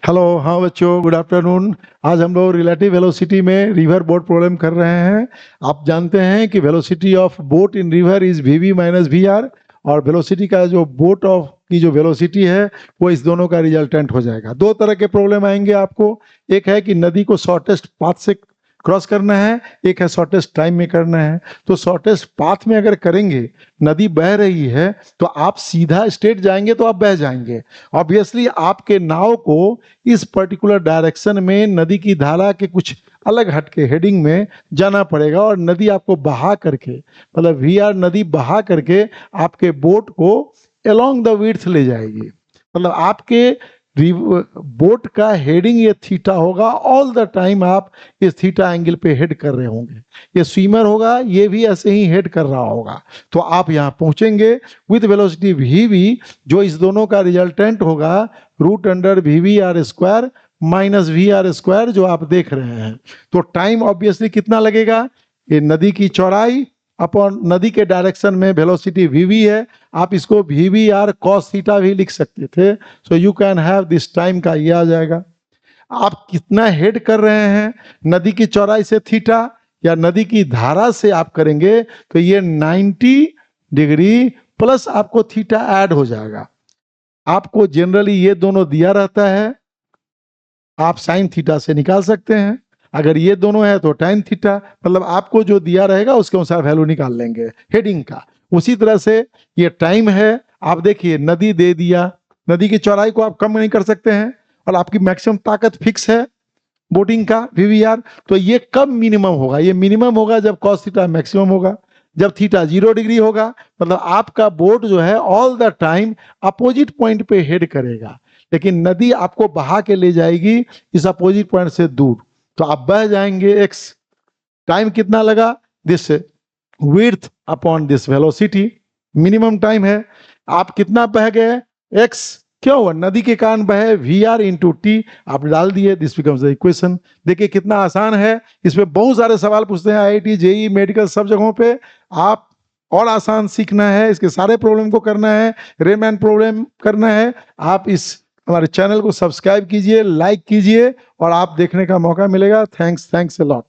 Hello, हाँ बच्चों, good afternoon. आज हम लोग रिलेटिव वेलोसिटी में रिवर बोट प्रॉब्लम कर रहे हैं। आप जानते हैं कि velocity of boat in river is V V minus V R, और वेलोसिटी का जो बोट ऑफ की जो वेलोसिटी है वो इस दोनों का रिजल्टेंट हो जाएगा। दो तरह के प्रॉब्लम आएंगे आपको। एक है कि नदी को शॉर्टेस्ट पाथ से क्रॉस करना है, एक है शॉर्टेस्ट टाइम में करना है। तो शॉर्टेस्ट पाथ में अगर करेंगे, नदी बह रही है तो आप सीधा स्ट्रेट जाएंगे तो आप बह जाएंगे। ऑब्वियसली आपके नाव को इस पर्टिकुलर डायरेक्शन में नदी की धारा के कुछ अलग हटके हेडिंग में जाना पड़ेगा, और नदी आपको बहा करके, मतलब वी आर नदी बहा करके आपके बोट को अलोंग द विड्थ ले जाएगी। मतलब आपके बोट का हेडिंग ये थीटा होगा, ऑल द टाइम आप इस थीटा एंगल पे हेड कर रहे होंगे। ये स्विमर होगा, ये भी ऐसे ही हेड कर रहा होगा। तो आप यहाँ पहुंचेंगे विद वेलोसिटी वी वी, जो इस दोनों का रिजल्टेंट होगा root under V V R square minus V R square, जो आप देख रहे हैं। तो टाइम ऑब्वियसली कितना लगेगा, ये नदी की चौड़ाई अपॉन नदी के डायरेक्शन में वेलोसिटी वी वी है। आप इसको V V R cos theta भी लिख सकते थे। So you can have this time का ये आ जाएगा। आप कितना हेड कर रहे हैं, नदी की चौड़ाई से थीटा या नदी की धारा से आप करेंगे तो ये 90 डिग्री प्लस आपको थीटा ऐड हो जाएगा। आपको जनरली ये दोनों दिया रहता है, आप साइन थीटा से निकाल सकते हैं। अगर ये दोनों है तो टाइन थीटा, मतलब आपको जो दिया रहेगा उसके अनुसार वैल्यू निकाल लेंगे हेडिंग का। उसी तरह से ये टाइम है, आप देखिए नदी दे दिया, नदी की चौड़ाई को आप कम नहीं कर सकते हैं, और आपकी मैक्सिमम ताकत फिक्स है बोटिंग का वीवीआर। तो ये कब मिनिमम होगा, ये मिनिमम होगा जब कॉस थीटा मैक्सिमम होगा, जब थीटा 0 डिग्री होगा। मतलब आपका बोट जो है all the time opposite point पे हेड करेगा, लेकिन नदी आपको बहा के ले जाएगी इस अपोजिट पॉइंट से दूर। तो आप बह जाएंगे एक्स। टाइम कितना लगा, this width upon this velocity, minimum time है। आप कितना बह गए, एक्स। क्यों हुआ, नदी के कारण बहे वी आर इंटू टी, आप डाल दिए, दिस बिकम्स द इक्वेशन। देखिए कितना आसान है। इसमें बहुत सारे सवाल पूछते हैं आईआईटी, जेई, मेडिकल, सब जगहों पे। आप और आसान सीखना है, इसके सारे प्रॉब्लम को करना है, रेमैन प्रॉब्लम करना है। आप इस हमारे चैनल को सब्सक्राइब कीजिए, लाइक कीजिए, और आप देखने का मौका मिलेगा। Thanks a lot.